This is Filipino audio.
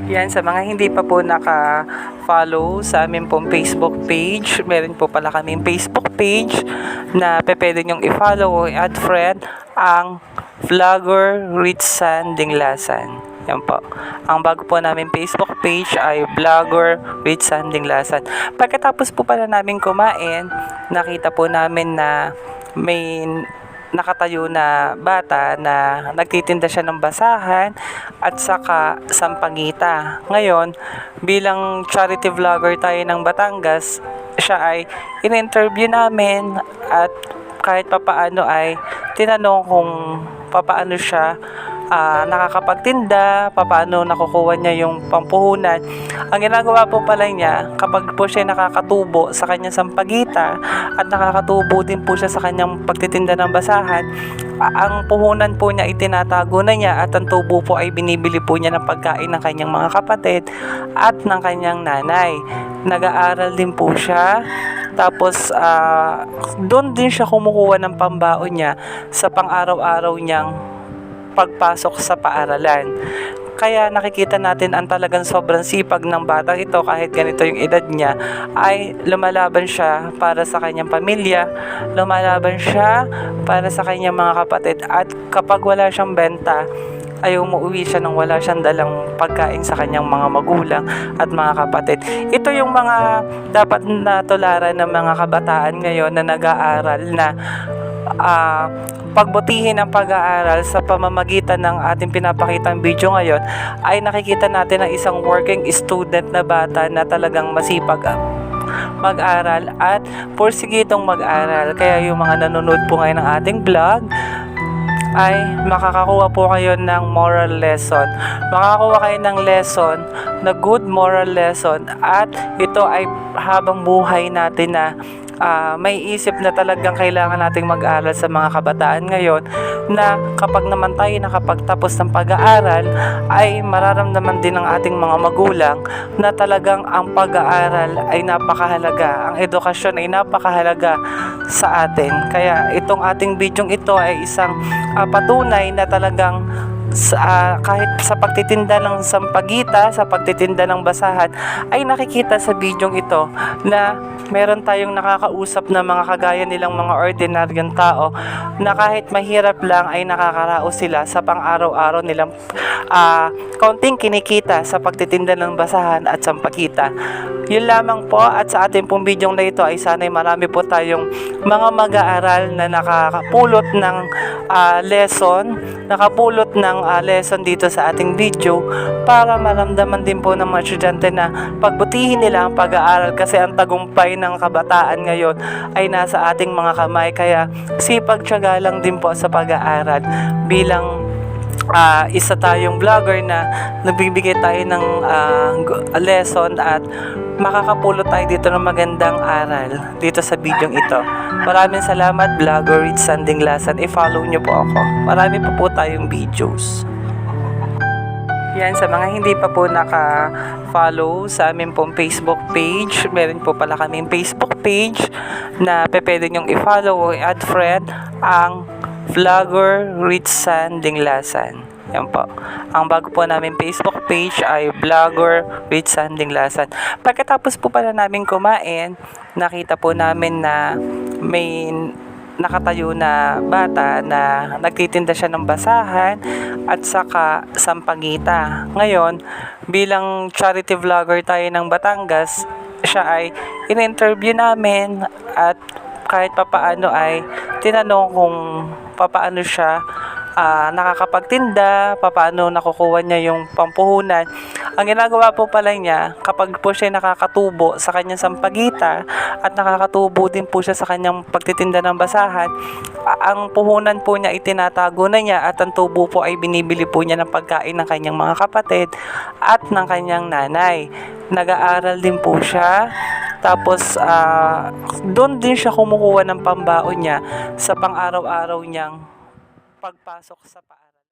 Yan, sa mga hindi pa po naka-follow sa amin pong Facebook page, meron po pala kaming Facebook page na pwede nyong i-follow o i-add friend, ang Vlogger Ritsan Dinglasan. Yan po. Ang bago po namin Facebook page ay Vlogger Ritsan Dinglasan. Pagkatapos po pala namin kumain, nakita po namin na may nakatayo na bata na nagtitinda siya ng basahan at saka sampagita. Ngayon, bilang charity vlogger tayo ng Batangas, siya ay in-interview namin at kahit papaano ay tinanong kung papaano siya nakakapagtinda, papaano nakukuha niya yung pampuhunan. Ang ginagawa po pala niya, kapag po siya nakakatubo sa kanyang sampagita at nakakatubo din po siya sa kanyang pagtitinda ng basahan, ang puhunan po niya itinatago na niya at ang tubo po ay binibili po niya ng pagkain ng kanyang mga kapatid at ng kanyang nanay. Nag-aaral din po siya. Tapos, doon din siya kumukuha ng pambaon niya sa pang-araw-araw niyang pagpasok sa paaralan. Kaya nakikita natin ang talagang sobrang sipag ng batang ito, kahit ganito yung edad niya, ay lumalaban siya para sa kanyang pamilya, lumalaban siya para sa kanyang mga kapatid, at kapag wala siyang benta, ay umuwi siya nang wala siyang dalang pagkain sa kanyang mga magulang at mga kapatid. Ito yung mga dapat natularan ng mga kabataan ngayon na nag-aaral na pagbutihin ang pag-aaral sa pamamagitan ng ating pinapakitang video ngayon, ay nakikita natin ang isang working student na bata na talagang masipag mag-aral at porsigitong mag-aral. Kaya yung mga nanonood po ngayon ng ating vlog ay makakakuha po kayo ng moral lesson. Makakakuha kayo ng lesson, na good moral lesson, at ito ay habang buhay natin na may isip na talagang kailangan nating mag-aral sa mga kabataan ngayon, na kapag naman tayo nakapagtapos ng pag-aaral ay mararamdaman din ng ating mga magulang na talagang ang pag-aaral ay napakahalaga, ang edukasyon ay napakahalaga sa atin. Kaya itong ating bidyong ito ay isang patunay na talagang kahit sa pagtitinda ng sampagita, sa pagtitinda ng basahan, ay nakikita sa bidyong ito na meron tayong nakakausap na mga kagaya nilang mga ordinaryong tao na kahit mahirap lang ay nakakaraos sila sa pang-araw-araw nilang kaunting kinikita sa pagtitinda ng basahan at sampagita. Yun lamang po, at sa ating pong bidyong na ito ay sana'y marami po tayong mga mag-aaral na nakakapulot ng lesson dito sa ating video, para maramdaman din po ng mga estudyante na pagbutihin nila ang pag-aaral, kasi ang tagumpay ng kabataan ngayon ay nasa ating mga kamay. Kaya sipag-tiyaga lang din po sa pag-aaral. Bilang isa tayong vlogger na nagbibigay tayo ng lesson at makakapulot tayo dito ng magandang aral dito sa bidyong ito. Maraming salamat, Vlogger Ritsan Dinglasan. I-follow nyo po ako. Marami pa po tayong videos. Yan, sa mga hindi pa po naka-follow sa amin pong Facebook page, meron po pala kaming Facebook page na pwede nyong i-follow o i-add friend, ang Vlogger Ritsan Dinglasan. Yan po. Ang bago po namin Facebook page ay Vlogger Ritsan Dinglasan. Pagkatapos po pala namin kumain, nakita po namin na may nakatayo na bata na nagtitinda siya ng basahan at saka sampagita. Ngayon, bilang charity vlogger tayo ng Batangas, siya ay in-interview namin at kahit papaano ay tinanong kung papaano siya nakakapagtinda, papaano nakukuha niya yung pampuhunan. Ang ginagawa po pala niya, kapag po siya nakakatubo sa kanyang sampagita at nakakatubo din po siya sa kanyang pagtitinda ng basahan, ang puhunan po niya itinatago na niya at ang tubo po ay binibili po niya ng pagkain ng kanyang mga kapatid at ng kanyang nanay. Nag-aaral din po siya. Tapos, doon din siya kumukuha ng pambaon niya sa pang-araw-araw niyang pagpasok sa